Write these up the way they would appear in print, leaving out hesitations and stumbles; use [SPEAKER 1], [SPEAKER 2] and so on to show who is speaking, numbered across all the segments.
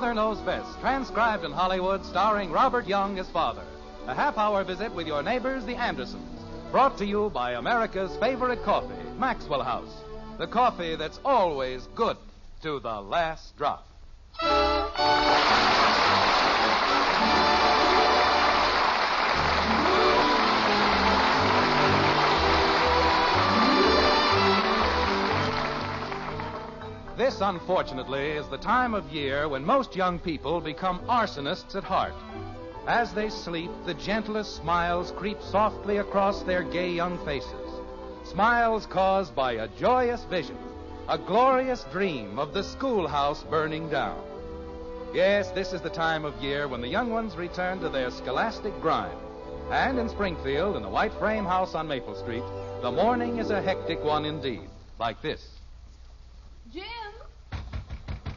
[SPEAKER 1] Mother Knows Best, transcribed in Hollywood, starring Robert Young as father. A half-hour visit with your neighbors, the Andersons. Brought to you by America's favorite coffee, Maxwell House. The coffee that's always good to the last drop. This, unfortunately, is the time of year when most young people become arsonists at heart. As they sleep, the gentlest smiles creep softly across their gay young faces. Smiles caused by a joyous vision, a glorious dream of the schoolhouse burning down. Yes, this is the time of year when the young ones return to their scholastic grind. And in Springfield, in the white frame house on Maple Street, the morning is a hectic one indeed, like this.
[SPEAKER 2] Jim?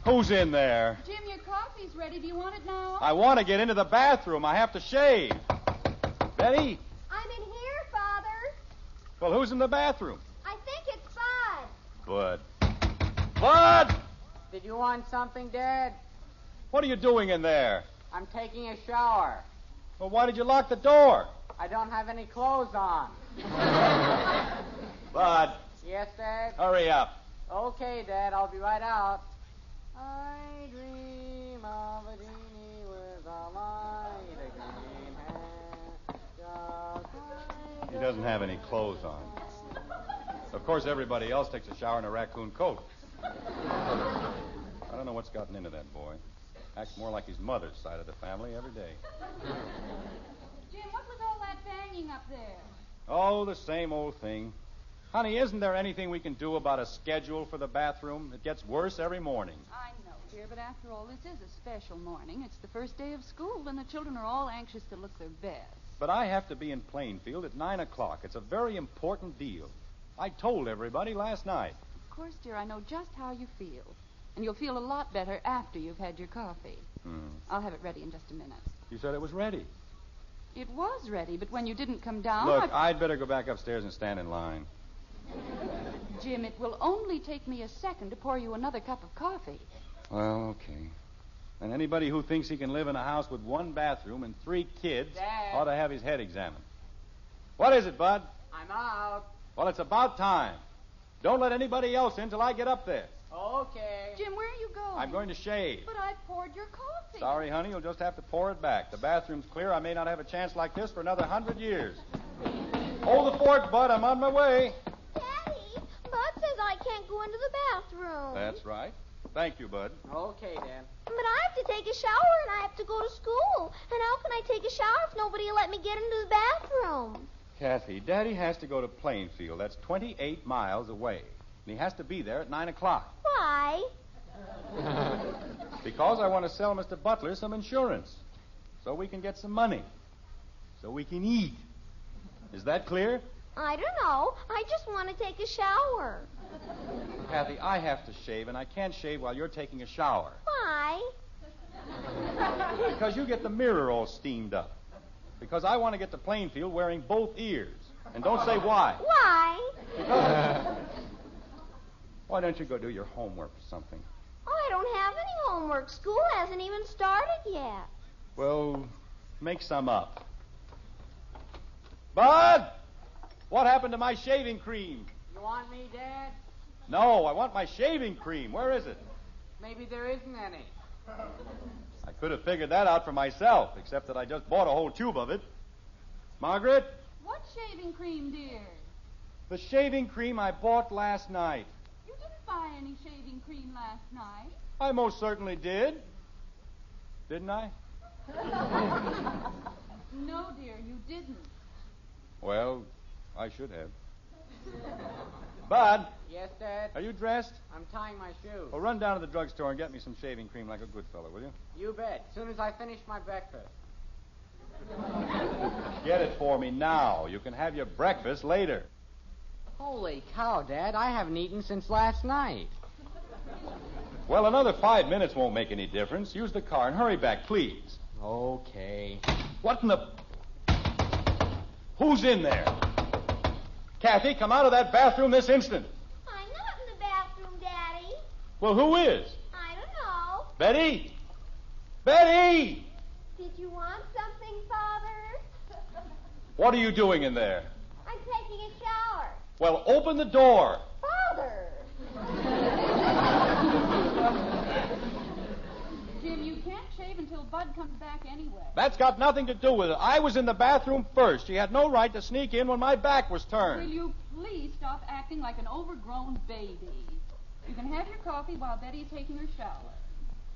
[SPEAKER 3] Who's in there?
[SPEAKER 2] Jim, your coffee's ready. Do you want it now?
[SPEAKER 3] I want to get into the bathroom. I have to shave. Betty?
[SPEAKER 4] I'm in here, Father.
[SPEAKER 3] Well, who's in the bathroom?
[SPEAKER 4] I think it's Bud.
[SPEAKER 3] Bud. Bud!
[SPEAKER 5] Did you want something, Dad?
[SPEAKER 3] What are you doing in there?
[SPEAKER 5] I'm taking a shower.
[SPEAKER 3] Well, why did you lock the door?
[SPEAKER 5] I don't have any clothes on.
[SPEAKER 3] Bud.
[SPEAKER 5] Yes, Dad?
[SPEAKER 3] Hurry up.
[SPEAKER 5] Okay, Dad, I'll be right out. I dream of a genie with a light, a green hair, just like
[SPEAKER 3] He doesn't have any clothes on. Of course, everybody else takes a shower in a raccoon coat. I don't know what's gotten into that boy. Acts more like his mother's side of the family every day.
[SPEAKER 2] Jim, what was all that banging up there?
[SPEAKER 3] Oh, the same old thing. Honey, isn't there anything we can do about a schedule for the bathroom? It gets worse every morning.
[SPEAKER 2] I know, dear, but after all, this is a special morning. It's the first day of school, and the children are all anxious to look their best.
[SPEAKER 3] But I have to be in Plainfield at 9 o'clock. It's a very important deal. I told everybody last night.
[SPEAKER 2] Of course, dear, I know just how you feel. And you'll feel a lot better after you've had your coffee. I'll have it ready in just a minute.
[SPEAKER 3] You said it was ready.
[SPEAKER 2] It was ready, but when you didn't come down...
[SPEAKER 3] Look, I'd better go back upstairs and stand in line.
[SPEAKER 2] Jim, it will only take me a second to pour you another cup of coffee.
[SPEAKER 3] Well, okay. And anybody who thinks he can live in a house with one bathroom and 3 kids
[SPEAKER 5] Dad.
[SPEAKER 3] ought to have his head examined. What is it, Bud?
[SPEAKER 5] I'm out.
[SPEAKER 3] Well, it's about time. Don't let anybody else in till I get up there.
[SPEAKER 5] Okay.
[SPEAKER 2] Jim, where are you going?
[SPEAKER 3] I'm going to shave.
[SPEAKER 2] But I poured your coffee.
[SPEAKER 3] Sorry, honey, you'll just have to pour it back. The bathroom's clear. I may not have a chance like this for another 100 years. Hold the fort, Bud. I'm on my way.
[SPEAKER 4] Daddy, Bud says I can't go into the bathroom.
[SPEAKER 3] That's right. Thank you, Bud.
[SPEAKER 5] Okay, Dad.
[SPEAKER 4] But I have to take a shower and I have to go to school. And how can I take a shower if nobody will let me get into the bathroom?
[SPEAKER 3] Kathy, Daddy has to go to Plainfield. That's 28 miles away. And he has to be there at 9 o'clock.
[SPEAKER 4] Why?
[SPEAKER 3] Because I want to sell Mr. Butler some insurance. So we can get some money. So we can eat. Is that clear?
[SPEAKER 4] I don't know. I just want to take a shower.
[SPEAKER 3] Kathy, I have to shave, and I can't shave while you're taking a shower.
[SPEAKER 4] Why?
[SPEAKER 3] Because you get the mirror all steamed up. Because I want to get to Plainfield wearing both ears. And don't say why.
[SPEAKER 4] Why?
[SPEAKER 3] Because... Why don't you go do your homework or something?
[SPEAKER 4] Oh, I don't have any homework. School hasn't even started yet.
[SPEAKER 3] Well, make some up. Bud! What happened to my shaving cream?
[SPEAKER 5] You want me, Dad?
[SPEAKER 3] No, I want my shaving cream. Where is it?
[SPEAKER 5] Maybe there isn't any.
[SPEAKER 3] I could have figured that out for myself, except that I just bought a whole tube of it. Margaret?
[SPEAKER 2] What shaving cream, dear?
[SPEAKER 3] The shaving cream I bought last night.
[SPEAKER 2] You didn't buy any shaving cream last night.
[SPEAKER 3] I most certainly did. Didn't I?
[SPEAKER 2] No, dear, you didn't.
[SPEAKER 3] Well, I should have. Bud,
[SPEAKER 5] Yes, Dad?
[SPEAKER 3] are you dressed?
[SPEAKER 5] I'm tying my shoes.
[SPEAKER 3] Well, run down to the drugstore and get me some shaving cream like a good fellow, will you?
[SPEAKER 5] You bet. As soon as I finish my breakfast.
[SPEAKER 3] Get it for me now. You can have your breakfast later.
[SPEAKER 5] Holy cow, Dad. I haven't eaten since last night.
[SPEAKER 3] Well, another 5 minutes won't make any difference. Use the car and hurry back, please.
[SPEAKER 5] Okay.
[SPEAKER 3] What in the... Who's in there? Kathy, come out of that bathroom this instant.
[SPEAKER 4] I'm not in the bathroom, Daddy.
[SPEAKER 3] Well, who is?
[SPEAKER 4] I don't know.
[SPEAKER 3] Betty? Betty!
[SPEAKER 4] Did you want something, Father?
[SPEAKER 3] What are you doing in there?
[SPEAKER 4] I'm taking a shower.
[SPEAKER 3] Well, open the door.
[SPEAKER 4] Father!
[SPEAKER 2] Jim, you can't shave until Bud comes back anyway.
[SPEAKER 3] That's got nothing to do with it. I was in the bathroom first. She had no right to sneak in when my back was turned.
[SPEAKER 2] Will you please stop acting like an overgrown baby? You can have your coffee while Betty's taking her shower.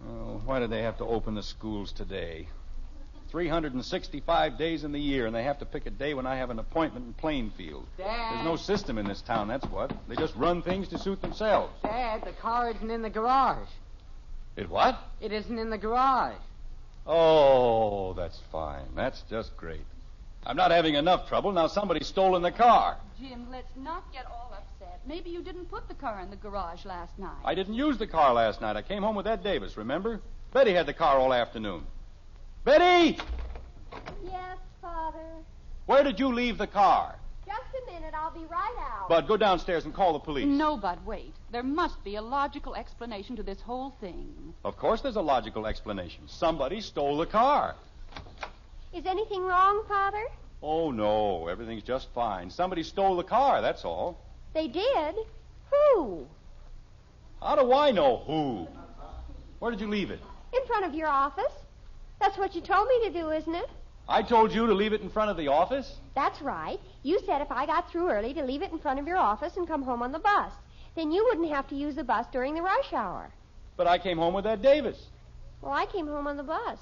[SPEAKER 3] Oh, why did they have to open the schools today? 365 days in the year, and they have to pick a day when I have an appointment in Plainfield.
[SPEAKER 5] Dad.
[SPEAKER 3] There's no system in this town, that's what. They just run things to suit themselves.
[SPEAKER 5] Dad, the car isn't in the garage.
[SPEAKER 3] It what?
[SPEAKER 5] It isn't in the garage.
[SPEAKER 3] Oh, that's fine. That's just great. I'm not having enough trouble. Now somebody's stolen the car.
[SPEAKER 2] Jim, let's not get all upset. Maybe you didn't put the car in the garage last night.
[SPEAKER 3] I didn't use the car last night. I came home with Ed Davis, remember? Betty had the car all afternoon. Betty!
[SPEAKER 4] Yes, Father.
[SPEAKER 3] Where did you leave the car?
[SPEAKER 4] Just a minute. I'll be right out.
[SPEAKER 3] Bud, go downstairs and call the police.
[SPEAKER 2] No, Bud, wait. There must be a logical explanation to this whole thing.
[SPEAKER 3] Of course there's a logical explanation. Somebody stole the car.
[SPEAKER 4] Is anything wrong, Father?
[SPEAKER 3] Oh, no. Everything's just fine. Somebody stole the car, that's all.
[SPEAKER 4] They did? Who?
[SPEAKER 3] How do I know who? Where did you leave it?
[SPEAKER 4] In front of your office. That's what you told me to do, isn't it?
[SPEAKER 3] I told you to leave it in front of the office?
[SPEAKER 4] That's right. You said if I got through early to leave it in front of your office and come home on the bus. Then you wouldn't have to use the bus during the rush hour.
[SPEAKER 3] But I came home with Ed Davis.
[SPEAKER 4] Well, I came home on the bus.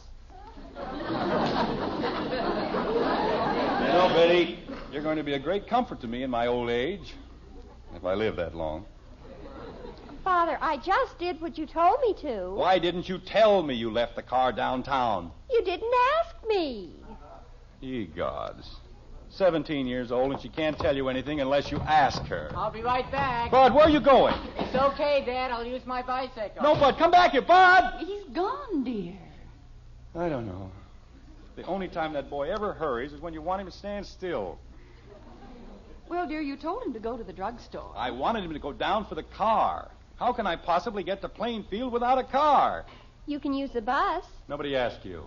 [SPEAKER 3] You know, Betty, you're going to be a great comfort to me in my old age, if I live that long.
[SPEAKER 4] Father, I just did what you told me to.
[SPEAKER 3] Why didn't you tell me you left the car downtown?
[SPEAKER 4] You didn't ask me.
[SPEAKER 3] Ye gods. 17 years old, and she can't tell you anything unless you ask her.
[SPEAKER 5] I'll be right back.
[SPEAKER 3] Bud, where are you going?
[SPEAKER 5] It's okay, Dad. I'll use my bicycle.
[SPEAKER 3] No, Bud, come back here, Bud!
[SPEAKER 2] He's gone, dear.
[SPEAKER 3] I don't know. The only time that boy ever hurries is when you want him to stand still.
[SPEAKER 2] Well, dear, you told him to go to the drugstore.
[SPEAKER 3] I wanted him to go down for the car. How can I possibly get to Plainfield without a car?
[SPEAKER 4] You can use the bus.
[SPEAKER 3] Nobody asked you.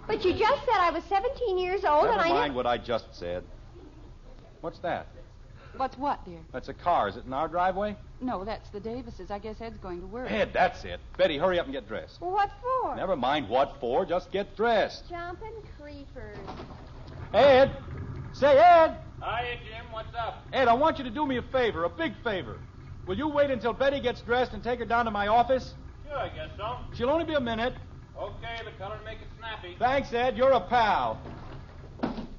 [SPEAKER 4] But you just said I was 17 years old
[SPEAKER 3] Never
[SPEAKER 4] and I
[SPEAKER 3] mind what I just said. What's that?
[SPEAKER 2] What's what, dear?
[SPEAKER 3] That's a car. Is it in our driveway?
[SPEAKER 2] No, that's the Davises. I guess Ed's going to work.
[SPEAKER 3] Ed, that's it. Betty, hurry up and get dressed.
[SPEAKER 4] Well, what for?
[SPEAKER 3] Never mind what for. Just get dressed.
[SPEAKER 4] Jumping creepers.
[SPEAKER 3] Ed! Say, Ed!
[SPEAKER 6] Hiya, Jim. What's up?
[SPEAKER 3] Ed, I want you to do me a favor, a big favor. Will you wait until Betty gets dressed and take her down to my office?
[SPEAKER 6] Sure, I guess so.
[SPEAKER 3] She'll only be a minute.
[SPEAKER 6] Okay, the color make it snappy.
[SPEAKER 3] Thanks, Ed. You're a pal.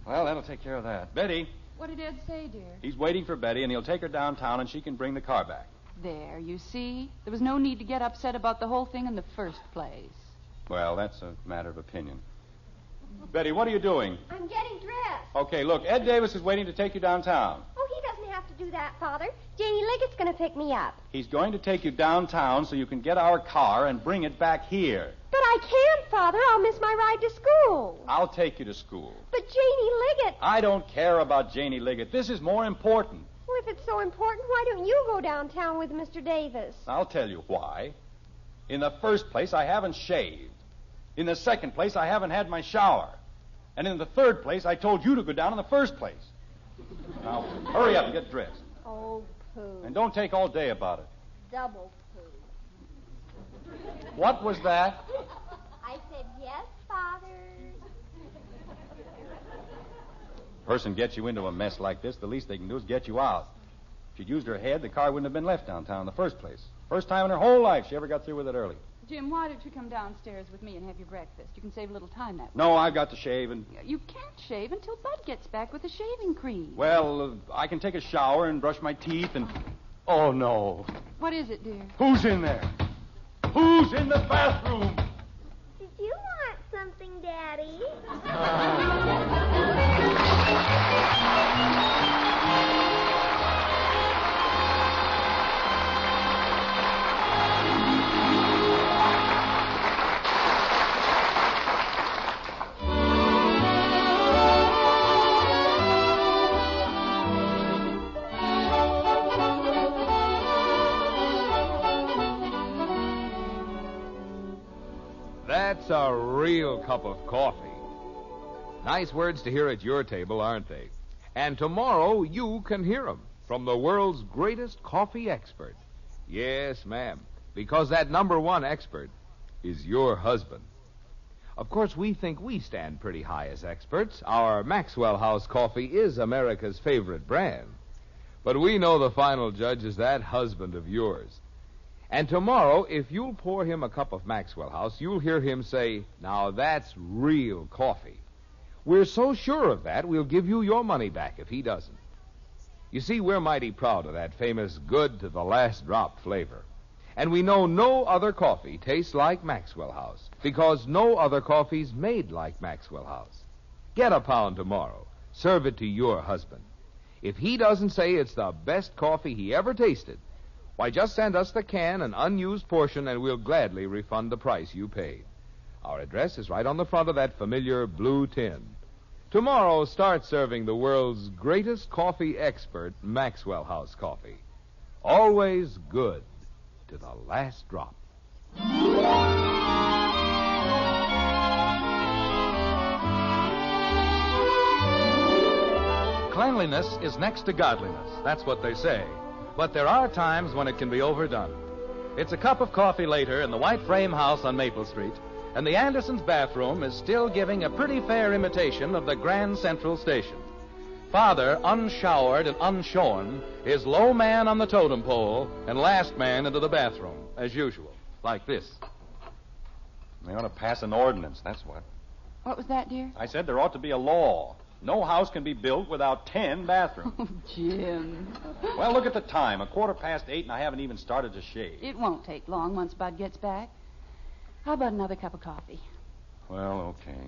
[SPEAKER 3] Well, that'll take care of that. Betty,
[SPEAKER 2] What did Ed say, dear?
[SPEAKER 3] he's waiting for Betty, and he'll take her downtown, and she can bring the car back.
[SPEAKER 2] There, you see? There was no need to get upset about the whole thing in the first place.
[SPEAKER 3] Well, that's a matter of opinion. Betty, what are you doing?
[SPEAKER 4] I'm getting dressed.
[SPEAKER 3] Okay, look, Ed Davis is waiting to take you downtown.
[SPEAKER 4] Oh, he doesn't have to do that, Father. Janie Liggett's going to pick me up.
[SPEAKER 3] He's going to take you downtown so you can get our car and bring it back here.
[SPEAKER 4] But I can't, Father. I'll miss my ride to school.
[SPEAKER 3] I'll take you to school.
[SPEAKER 4] But Janie Liggett...
[SPEAKER 3] I don't care about Janie Liggett. This is more important.
[SPEAKER 4] Well, if it's so important, why don't you go downtown with Mr. Davis?
[SPEAKER 3] I'll tell you why. In the first place, I haven't shaved. In the second place, I haven't had my shower. And in the third place, I told you to go down in the first place. Now, hurry up and get dressed.
[SPEAKER 4] Oh, poo.
[SPEAKER 3] And don't take all day about it.
[SPEAKER 4] Double poo.
[SPEAKER 3] What was that?
[SPEAKER 4] I said yes, Father.
[SPEAKER 3] Person gets you into a mess like this, the least they can do is get you out. If she'd used her head, the car wouldn't have been left downtown in the first place. First time in her whole life she ever got through with it early.
[SPEAKER 2] Jim, why don't you come downstairs with me and have your breakfast? You can save a little time that way.
[SPEAKER 3] No, I've got to shave and...
[SPEAKER 2] You can't shave until Bud gets back with the shaving cream.
[SPEAKER 3] Well, I can take a shower and brush my teeth and... Oh, no.
[SPEAKER 2] What is it, dear?
[SPEAKER 3] Who's in there? Who's in the bathroom?
[SPEAKER 4] Did you want something, Daddy?
[SPEAKER 1] That's
[SPEAKER 7] That's a real cup of coffee. Nice words to hear at your table, aren't they? And tomorrow you can hear them from the world's greatest coffee expert. Yes, ma'am, because that number one expert is your husband. Of course, we think we stand pretty high as experts. Our Maxwell House coffee is America's favorite brand. But we know the final judge is that husband of yours. And tomorrow, if you'll pour him a cup of Maxwell House, you'll hear him say, "Now that's real coffee." We're so sure of that, we'll give you your money back if he doesn't. You see, we're mighty proud of that famous good to the last drop flavor. And we know no other coffee tastes like Maxwell House, because no other coffee's made like Maxwell House. Get a pound tomorrow. Serve it to your husband. If he doesn't say it's the best coffee he ever tasted, why, just send us the can, an unused portion, and we'll gladly refund the price you paid. Our address is right on the front of that familiar blue tin. Tomorrow, start serving the world's greatest coffee expert, Maxwell House Coffee. Always good to the last drop.
[SPEAKER 1] Cleanliness is next to godliness. That's what they say. But there are times when it can be overdone. It's a cup of coffee later in the white frame house on Maple Street, and the Andersons' bathroom is still giving a pretty fair imitation of the Grand Central Station. Father, unshowered and unshorn, is low man on the totem pole and last man into the bathroom, as usual, like this.
[SPEAKER 3] They ought to pass an ordinance, that's what.
[SPEAKER 2] What was that, dear?
[SPEAKER 3] I said there ought to be a law. No house can be built without 10 bathrooms.
[SPEAKER 2] Oh, Jim.
[SPEAKER 3] Well, look at the time. 8:15, and I haven't even started to shave.
[SPEAKER 2] It won't take long once Bud gets back. How about another cup of coffee?
[SPEAKER 3] Well, okay.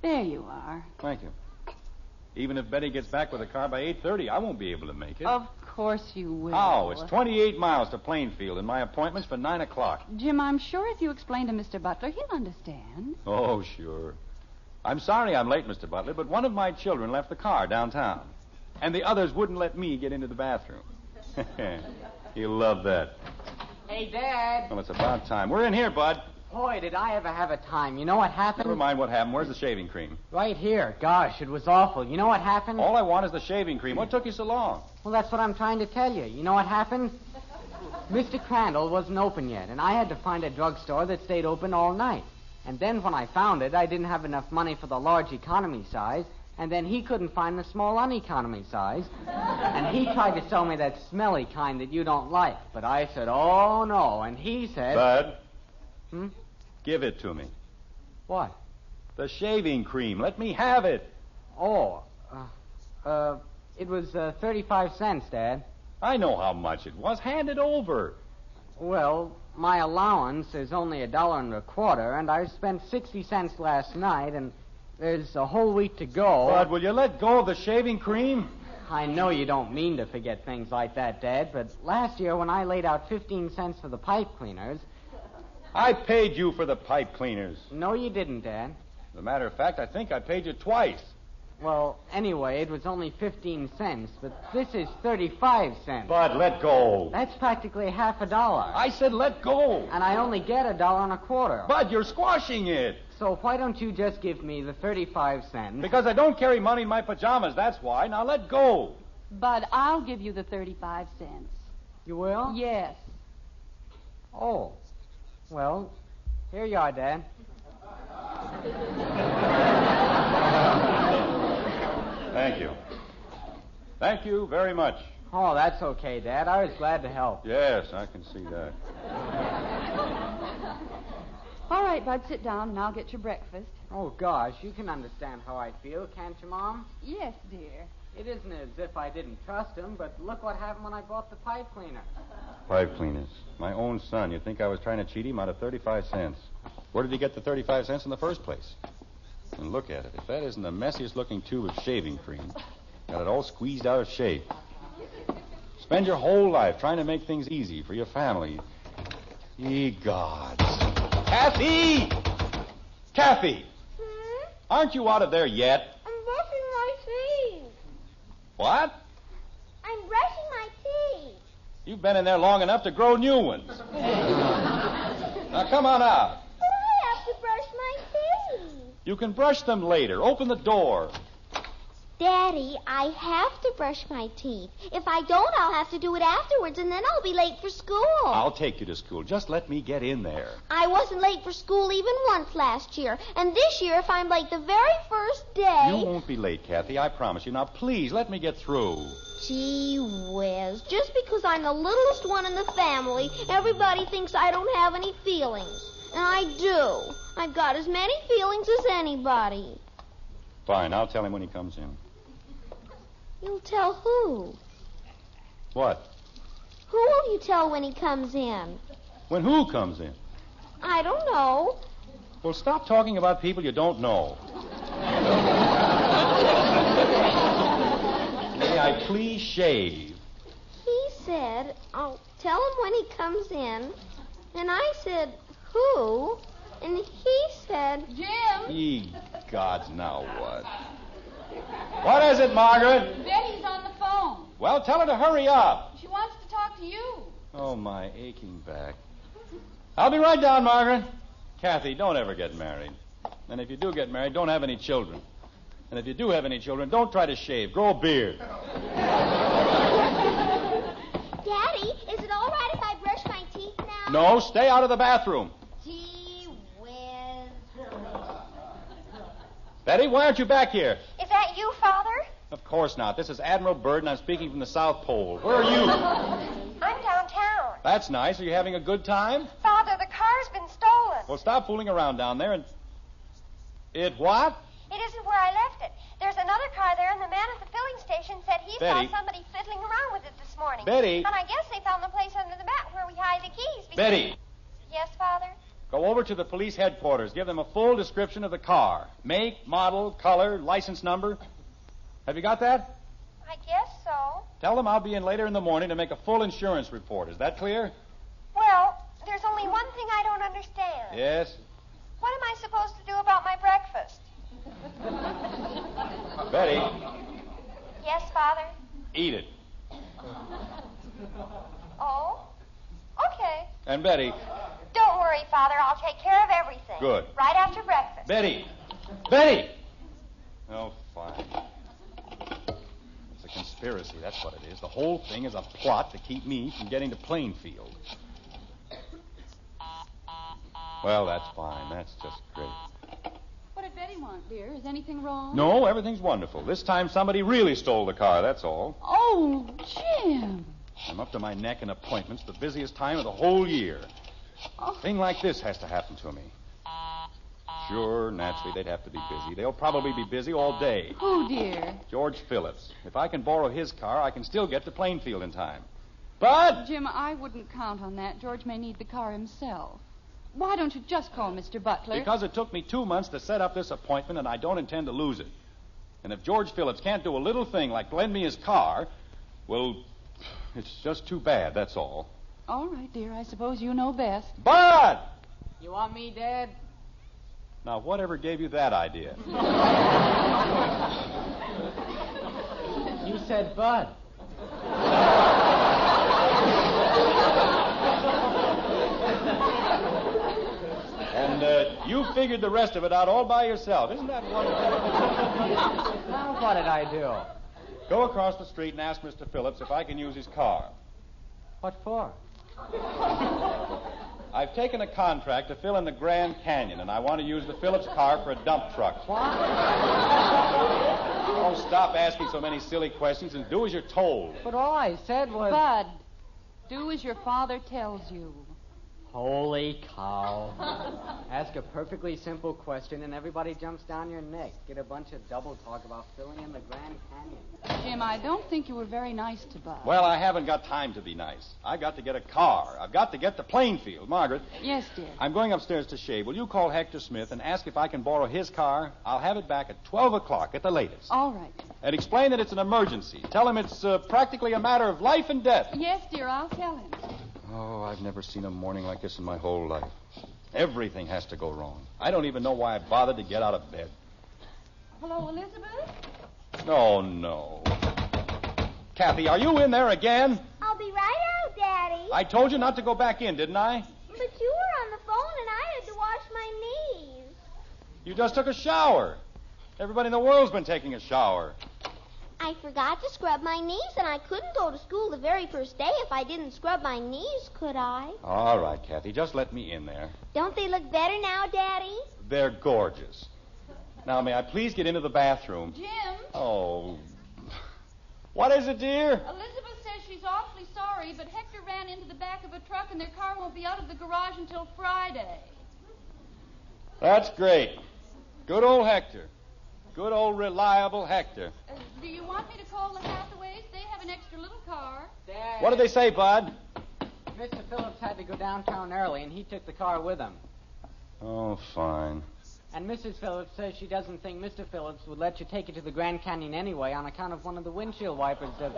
[SPEAKER 2] There you are.
[SPEAKER 3] Thank you. Even if Betty gets back with the car by 8:30, I won't be able to make it.
[SPEAKER 2] Of course you will.
[SPEAKER 3] How? It's 28 miles to Plainfield, and my appointment's for 9 o'clock.
[SPEAKER 2] Jim, I'm sure if you explain to Mr. Butler, he'll understand.
[SPEAKER 3] Oh, sure. I'm sorry I'm late, Mr. Butler, but one of my children left the car downtown, and the others wouldn't let me get into the bathroom. He'll love that.
[SPEAKER 5] Hey, Dad.
[SPEAKER 3] Well, it's about time. We're in here, Bud.
[SPEAKER 5] Boy, did I ever have a time. You know what happened?
[SPEAKER 3] Never mind what happened. Where's the shaving cream?
[SPEAKER 5] Right here. Gosh, it was awful. You know what happened?
[SPEAKER 3] All I want is the shaving cream. What took you so long?
[SPEAKER 5] Well, that's what I'm trying to tell you. You know what happened? Mr. Crandall wasn't open yet, and I had to find a drugstore that stayed open all night. And then when I found it, I didn't have enough money for the large economy size, and then he couldn't find the small uneconomy size. And he tried to sell me that smelly kind that you don't like. But I said, oh, no. And he said...
[SPEAKER 3] Bud? Give it to me.
[SPEAKER 5] What?
[SPEAKER 3] The shaving cream. Let me have it.
[SPEAKER 5] Oh, it was 35 cents, Dad.
[SPEAKER 3] I know how much it was. Hand it over.
[SPEAKER 5] Well, my allowance is only $1.25, and I spent 60 cents last night, and there's a whole week to go.
[SPEAKER 3] Bud, will you let go of the shaving cream?
[SPEAKER 5] I know you don't mean to forget things like that, Dad, but last year when I laid out 15 cents for the pipe cleaners...
[SPEAKER 3] I paid you for the pipe cleaners.
[SPEAKER 5] No, you didn't, Dad.
[SPEAKER 3] As a matter of fact, I think I paid you twice.
[SPEAKER 5] Well, anyway, it was only 15 cents, but this is 35 cents.
[SPEAKER 3] Bud, let go.
[SPEAKER 5] That's practically half a dollar.
[SPEAKER 3] I said let go.
[SPEAKER 5] And I only get $1.25.
[SPEAKER 3] Bud, you're squashing it.
[SPEAKER 5] So why don't you just give me the 35 cents?
[SPEAKER 3] Because I don't carry money in my pajamas, that's why. Now let go.
[SPEAKER 2] Bud, I'll give you the 35 cents.
[SPEAKER 5] You will?
[SPEAKER 2] Yes.
[SPEAKER 5] Oh. Well, here you are, Dad.
[SPEAKER 3] Thank you. Thank you very much.
[SPEAKER 5] Oh, that's okay, Dad. I was glad to help.
[SPEAKER 3] Yes, I can see that.
[SPEAKER 2] All right, Bud, sit down, and I'll get your breakfast.
[SPEAKER 5] Oh, gosh, you can understand how I feel, can't you, Mom?
[SPEAKER 2] Yes, dear.
[SPEAKER 5] It isn't as if I didn't trust him, but look what happened when I bought the pipe cleaner.
[SPEAKER 3] Pipe cleaners. My own son. You'd think I was trying to cheat him out of 35 cents. Where did he get the 35 cents in the first place? And look at it. If that isn't the messiest looking tube of shaving cream, got it all squeezed out of shape. Spend your whole life trying to make things easy for your family. Ye gods. Kathy! Kathy! Aren't you out of there yet?
[SPEAKER 4] I'm brushing my teeth.
[SPEAKER 3] What?
[SPEAKER 4] I'm brushing my teeth.
[SPEAKER 3] You've been in there long enough to grow new ones. Now, come on out.
[SPEAKER 4] But I have to brush my teeth.
[SPEAKER 3] You can brush them later. Open the door.
[SPEAKER 4] Daddy, I have to brush my teeth. If I don't, I'll have to do it afterwards, and then I'll be late for school.
[SPEAKER 3] I'll take you to school. Just let me get in there.
[SPEAKER 4] I wasn't late for school even once last year. And this year, if I'm late the very first day...
[SPEAKER 3] You won't be late, Kathy. I promise you. Now, please, let me get through.
[SPEAKER 4] Gee whiz. Just because I'm the littlest one in the family, everybody thinks I don't have any feelings. And I do. I've got as many feelings as anybody.
[SPEAKER 3] Fine. I'll tell him when he comes in.
[SPEAKER 4] You'll tell who?
[SPEAKER 3] What?
[SPEAKER 4] Who will you tell when he comes in?
[SPEAKER 3] When who comes in?
[SPEAKER 4] I don't know.
[SPEAKER 3] Well, stop talking about people you don't know. May I please shave?
[SPEAKER 4] He said, I'll tell him when he comes in. And I said, who? And he said...
[SPEAKER 2] Jim!
[SPEAKER 3] Ye gods, now what? What is it, Margaret?
[SPEAKER 2] Betty's on the phone.
[SPEAKER 3] Well, tell her to hurry up.
[SPEAKER 2] She wants to talk to you.
[SPEAKER 3] Oh, my aching back. I'll be right down, Margaret. Kathy, don't ever get married. And if you do get married, don't have any children. And if you do have any children, don't try to shave. Grow a beard.
[SPEAKER 4] Daddy, is it all right if I brush my teeth now?
[SPEAKER 3] No, stay out of the bathroom.
[SPEAKER 4] Gee whiz.
[SPEAKER 3] Betty, why aren't you back here?
[SPEAKER 4] Is that you, Father?
[SPEAKER 3] Of course not. This is Admiral Byrd, and I'm speaking from the South Pole. Where are you?
[SPEAKER 4] I'm downtown.
[SPEAKER 3] That's nice. Are you having a good time?
[SPEAKER 4] Father, the car's been stolen.
[SPEAKER 3] Well, stop fooling around down there and... It what?
[SPEAKER 4] It isn't where I left it. There's another car there, and the man at the filling station said he
[SPEAKER 3] Betty.
[SPEAKER 4] saw somebody fiddling around with it this morning.
[SPEAKER 3] Betty.
[SPEAKER 4] And I guess they found the place under the mat where we hide the keys. Because...
[SPEAKER 3] Betty.
[SPEAKER 4] Yes, Father?
[SPEAKER 3] Go over to the police headquarters. Give them a full description of the car. Make, model, color, license number. Have you got that?
[SPEAKER 4] I guess so.
[SPEAKER 3] Tell them I'll be in later in the morning to make a full insurance report. Is that clear?
[SPEAKER 4] Well, there's only one thing I don't understand.
[SPEAKER 3] Yes.
[SPEAKER 4] What am I supposed to do about my breakfast?
[SPEAKER 3] Betty,
[SPEAKER 4] Yes, Father?
[SPEAKER 3] eat it.
[SPEAKER 4] Oh? Okay.
[SPEAKER 3] And Betty,
[SPEAKER 4] Don't worry, Father. I'll take care of everything.
[SPEAKER 3] Good.
[SPEAKER 4] Right after breakfast.
[SPEAKER 3] Betty! Betty! Oh, fine. It's a conspiracy, that's what it is. The whole thing is a plot to keep me from getting to Plainfield. Well, that's fine. That's just great.
[SPEAKER 2] What did Betty want, dear? Is anything wrong?
[SPEAKER 3] No, everything's wonderful. This time somebody really stole the car, that's all.
[SPEAKER 2] Oh, Jim.
[SPEAKER 3] I'm up to my neck in appointments, the busiest time of the whole year. A thing like this has to happen to me. Sure, naturally, they'd have to be busy. They'll probably be busy all day.
[SPEAKER 2] Who, dear?
[SPEAKER 3] George Phillips. If I can borrow his car, I can still get to Plainfield in time. But...
[SPEAKER 2] Jim, I wouldn't count on that. George may need the car himself. Why don't you just call Mr. Butler?
[SPEAKER 3] Because it took me 2 months to set up this appointment, and I don't intend to lose it. And if George Phillips can't do a little thing like lend me his car, well, it's just too bad, that's all.
[SPEAKER 2] All right, dear. I suppose you know best.
[SPEAKER 3] Bud!
[SPEAKER 5] You want me, Dad?
[SPEAKER 3] Now, whatever gave you that idea?
[SPEAKER 5] You said Bud.
[SPEAKER 3] And you figured the rest of it out all by yourself. Isn't that wonderful?
[SPEAKER 5] Now, what did I do?
[SPEAKER 3] Go across the street and ask Mr. Phillips if I can use his car.
[SPEAKER 5] What for?
[SPEAKER 3] I've taken a contract to fill in the Grand Canyon, and I want to use the Phillips car for a dump truck.
[SPEAKER 5] What?
[SPEAKER 3] Oh, stop asking so many silly questions and do as you're told.
[SPEAKER 5] But all I said was...
[SPEAKER 2] Bud, do as your father tells you.
[SPEAKER 5] Holy cow. Ask a perfectly simple question and everybody jumps down your neck. Get a bunch of double talk about filling in the Grand Canyon.
[SPEAKER 2] Jim, I don't think you were very nice to Bud.
[SPEAKER 3] Well, I haven't got time to be nice. I've got to get a car. I've got to get to Plainfield. Margaret.
[SPEAKER 2] Yes, dear.
[SPEAKER 3] I'm going upstairs to shave. Will you call Hector Smith and ask if I can borrow his car? I'll have it back at 12 o'clock at the latest.
[SPEAKER 2] All right.
[SPEAKER 3] And explain that it's an emergency. Tell him it's practically a matter of life and death.
[SPEAKER 2] Yes, dear, I'll tell him.
[SPEAKER 3] Oh, I've never seen a morning like this in my whole life. Everything has to go wrong. I don't even know why I bothered to get out of bed.
[SPEAKER 2] Hello, Elizabeth?
[SPEAKER 3] Oh, no. Kathy, are you in there again?
[SPEAKER 4] I'll be right out, Daddy.
[SPEAKER 3] I told you not to go back in, didn't I?
[SPEAKER 4] But you were on the phone
[SPEAKER 3] You just took a shower. Everybody in the world's been taking a shower.
[SPEAKER 4] I forgot to scrub my knees, and I couldn't go to school the very first day if I didn't scrub my knees, could I?
[SPEAKER 3] All right, Kathy, just let me in there.
[SPEAKER 4] Don't they look better now, Daddy?
[SPEAKER 3] They're gorgeous. Now, may I please get into the bathroom?
[SPEAKER 2] Jim?
[SPEAKER 3] Oh. What is it, dear?
[SPEAKER 2] Elizabeth says she's awfully sorry, but Hector ran into the back of a truck and their car won't be out of the garage until Friday.
[SPEAKER 3] That's great. Good old Hector. Good old reliable Hector.
[SPEAKER 2] Do you want me to call the Hathaways? They have an extra little car.
[SPEAKER 5] Dad.
[SPEAKER 3] What did they say, Bud?
[SPEAKER 5] Mr. Phillips had to go downtown early, and he took the car with him.
[SPEAKER 3] Oh, fine.
[SPEAKER 5] And Mrs. Phillips says she doesn't think Mr. Phillips would let you take it to the Grand Canyon anyway on account of one of the windshield wipers doesn't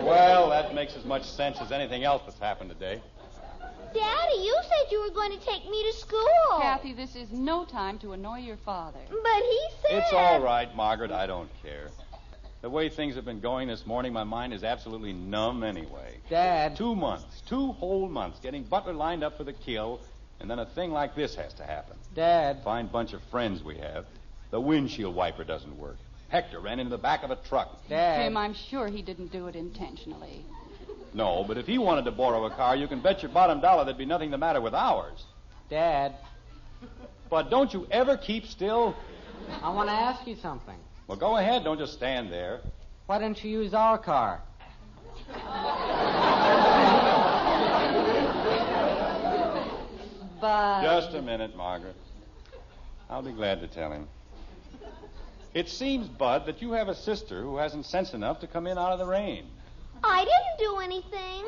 [SPEAKER 3] Well, that makes as much sense as anything else that's happened today.
[SPEAKER 4] Daddy, you said you were going to take me to school.
[SPEAKER 2] Kathy, this is no time to annoy your father.
[SPEAKER 4] But he said...
[SPEAKER 3] It's all right, Margaret. I don't care. The way things have been going this morning, my mind is absolutely numb anyway.
[SPEAKER 5] Dad.
[SPEAKER 3] 2 months, 2 whole months, getting Butler lined up for the kill, and then a thing like this has to happen.
[SPEAKER 5] Dad.
[SPEAKER 3] Fine bunch of friends we have. The windshield wiper doesn't work. Hector ran into the back of a truck.
[SPEAKER 5] Dad.
[SPEAKER 2] Jim, I'm sure he didn't do it intentionally.
[SPEAKER 3] No, but if he wanted to borrow a car, you can bet your bottom dollar there'd be nothing the matter with ours.
[SPEAKER 5] Dad.
[SPEAKER 3] But don't you ever keep still?
[SPEAKER 5] I want to ask you something.
[SPEAKER 3] Well, go ahead. Don't just stand there.
[SPEAKER 5] Why don't you use our car?
[SPEAKER 2] But...
[SPEAKER 3] Just a minute, Margaret. I'll be glad to tell him. It seems, Bud, that you have a sister who hasn't sense enough to come in out of the rain.
[SPEAKER 4] I didn't do anything.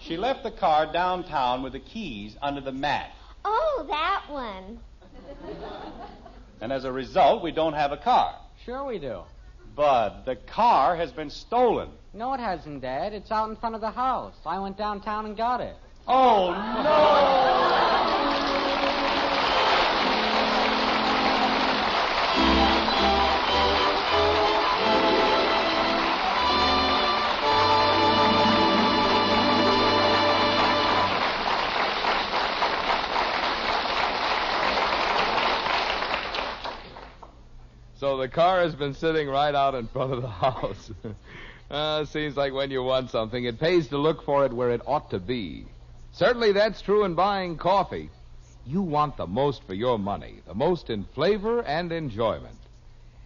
[SPEAKER 3] She left the car downtown with the keys under the mat.
[SPEAKER 4] Oh, that one.
[SPEAKER 3] And as a result, we don't have a car.
[SPEAKER 5] Sure we do.
[SPEAKER 3] Bud, the car has been stolen.
[SPEAKER 5] No, it hasn't, Dad. It's out in front of the house. I went downtown and got it.
[SPEAKER 3] Oh, no!
[SPEAKER 7] So the car has been sitting right out in front of the house. Seems like when you want something, it pays to look for it where it ought to be. Certainly that's true in buying coffee. You want the most for your money, the most in flavor and enjoyment.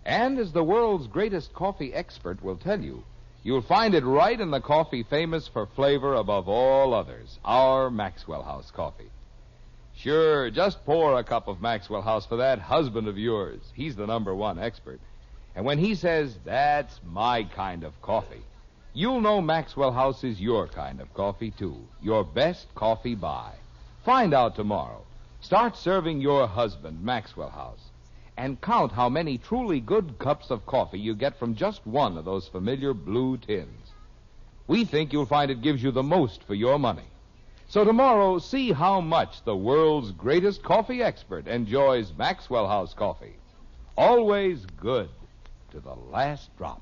[SPEAKER 7] And as the world's greatest coffee expert will tell you, you'll find it right in the coffee famous for flavor above all others, our Maxwell House coffee. Sure, just pour a cup of Maxwell House for that husband of yours. He's the #1 expert. And when he says, that's my kind of coffee, you'll know Maxwell House is your kind of coffee, too. Your best coffee buy. Find out tomorrow. Start serving your husband Maxwell House. And count how many truly good cups of coffee you get from just one of those familiar blue tins. We think you'll find it gives you the most for your money. So tomorrow, see how much the world's greatest coffee expert enjoys Maxwell House coffee. Always good to the last drop.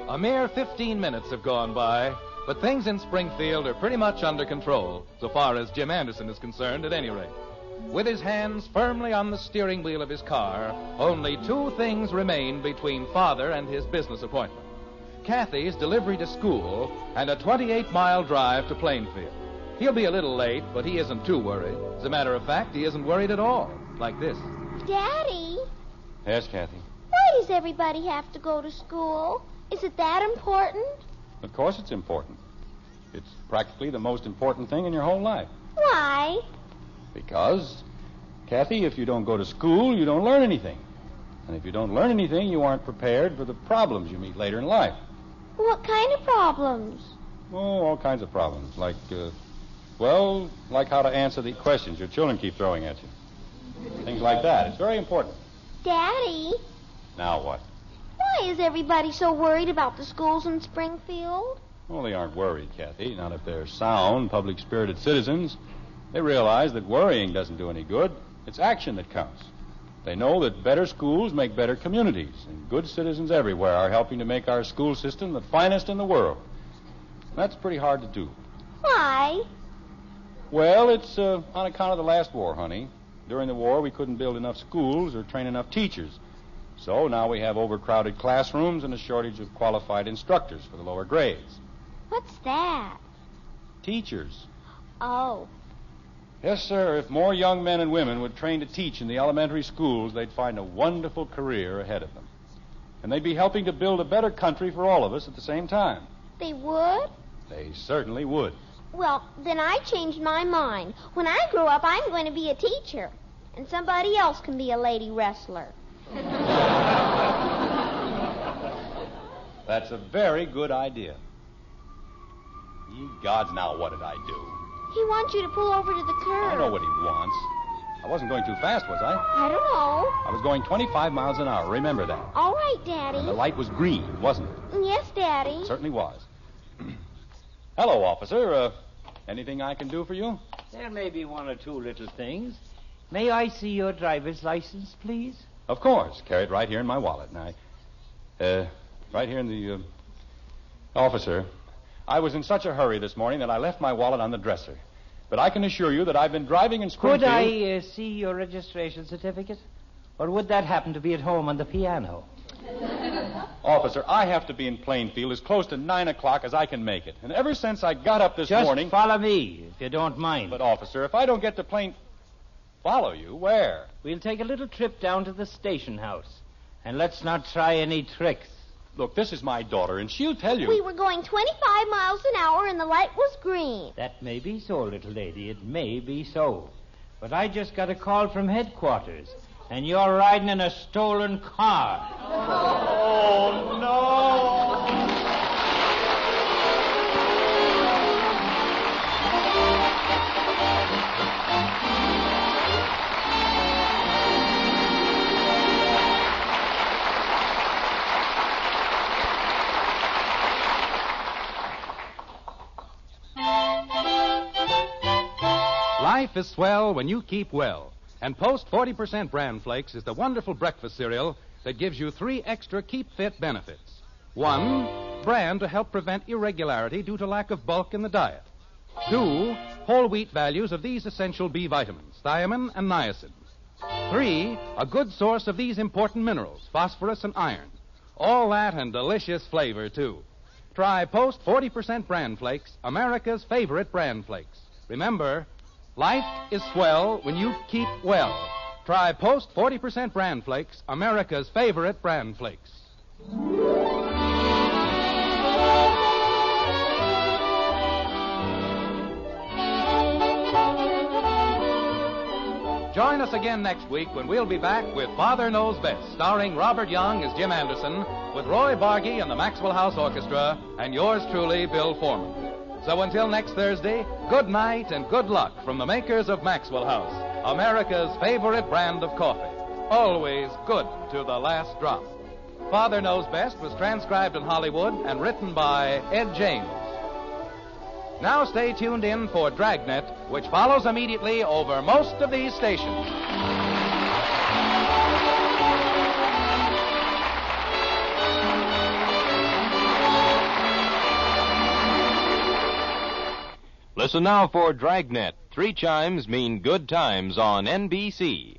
[SPEAKER 1] A mere 15 minutes have gone by, but things in Springfield are pretty much under control, so far as Jim Henderson is concerned at any rate. With his hands firmly on the steering wheel of his car, only 2 things remain between father and his business appointment. Kathy's delivery to school and a 28-mile drive to Plainfield. He'll be a little late, but he isn't too worried. As a matter of fact, he isn't worried at all, like this.
[SPEAKER 4] Daddy,
[SPEAKER 3] Yes, Kathy.
[SPEAKER 4] why does everybody have to go to school? Is it that important?
[SPEAKER 3] Of course it's important. It's practically the most important thing in your whole life.
[SPEAKER 4] Why?
[SPEAKER 3] Because, Kathy, if you don't go to school, you don't learn anything. And if you don't learn anything, you aren't prepared for the problems you meet later in life.
[SPEAKER 4] What kind of problems?
[SPEAKER 3] Oh, all kinds of problems. Like how to answer the questions your children keep throwing at you. Things like that. It's very important.
[SPEAKER 4] Daddy,
[SPEAKER 3] Now what?
[SPEAKER 4] why is everybody so worried about the schools in Springfield?
[SPEAKER 3] Well, they aren't worried, Kathy. Not if they're sound, public-spirited citizens. They realize that worrying doesn't do any good. It's action that counts. They know that better schools make better communities, and good citizens everywhere are helping to make our school system the finest in the world. That's pretty hard to do.
[SPEAKER 4] Why?
[SPEAKER 3] Well, it's on account of the last war, honey. During the war, we couldn't build enough schools or train enough teachers. So now we have overcrowded classrooms and a shortage of qualified instructors for the lower grades.
[SPEAKER 4] What's that?
[SPEAKER 3] Teachers.
[SPEAKER 4] Oh.
[SPEAKER 3] Yes, sir. If more young men and women would train to teach in the elementary schools, they'd find a wonderful career ahead of them. And they'd be helping to build a better country for all of us at the same time.
[SPEAKER 4] They would?
[SPEAKER 3] They certainly would.
[SPEAKER 4] Well, then I changed my mind. When I grow up, I'm going to be a teacher. And somebody else can be a lady wrestler.
[SPEAKER 3] That's a very good idea. Ye gods, now what did I do?
[SPEAKER 4] He wants you to pull over to the curb.
[SPEAKER 3] I know what he wants. I wasn't going too fast, was I?
[SPEAKER 4] I don't know.
[SPEAKER 3] I was going 25 miles an hour. Remember that.
[SPEAKER 4] All right, Daddy.
[SPEAKER 3] And the light was green, wasn't it?
[SPEAKER 4] Yes, Daddy.
[SPEAKER 3] It certainly was. Hello, officer. Anything I can do for you?
[SPEAKER 8] There may be one or two little things. May I see your driver's license, please?
[SPEAKER 3] Of course. Carry it right here in my wallet. Now, right here in the... Officer, I was in such a hurry this morning that I left my wallet on the dresser. But I can assure you that I've been driving in Springfield...
[SPEAKER 8] Could I see your registration certificate? Or would that happen to be at home on the piano?
[SPEAKER 3] Officer, I have to be in Plainfield as close to 9 o'clock as I can make it. And ever since I got up this morning...
[SPEAKER 8] Just follow me, if you don't mind.
[SPEAKER 3] But, officer, if I don't get to Follow you? Where?
[SPEAKER 8] We'll take a little trip down to the station house. And let's not try any tricks.
[SPEAKER 3] Look, this is my daughter, and she'll tell you...
[SPEAKER 4] We were going 25 miles an hour, and the light was green.
[SPEAKER 8] That may be so, little lady. It may be so. But I just got a call from headquarters, and you're riding in a stolen car.
[SPEAKER 3] Oh, no!
[SPEAKER 1] Life is swell when you keep well. And Post 40% Bran Flakes is the wonderful breakfast cereal that gives you 3 extra Keep Fit benefits. 1, bran to help prevent irregularity due to lack of bulk in the diet. 2, whole wheat values of these essential B vitamins, thiamine and niacin. 3, a good source of these important minerals, phosphorus and iron. All that and delicious flavor, too. Try Post 40% Bran Flakes, America's favorite Bran Flakes. Remember, life is swell when you keep well. Try Post 40% Bran Flakes, America's favorite Bran Flakes. Join us again next week when we'll be back with Father Knows Best, starring Robert Young as Jim Henderson, with Roy Bargy and the Maxwell House Orchestra, and yours truly, Bill Foreman. So until next Thursday, good night and good luck from the makers of Maxwell House, America's favorite brand of coffee. Always good to the last drop. Father Knows Best was transcribed in Hollywood and written by Ed James. Now stay tuned in for Dragnet, which follows immediately over most of these stations.
[SPEAKER 9] Listen now for Dragnet. 3 chimes mean good times on NBC.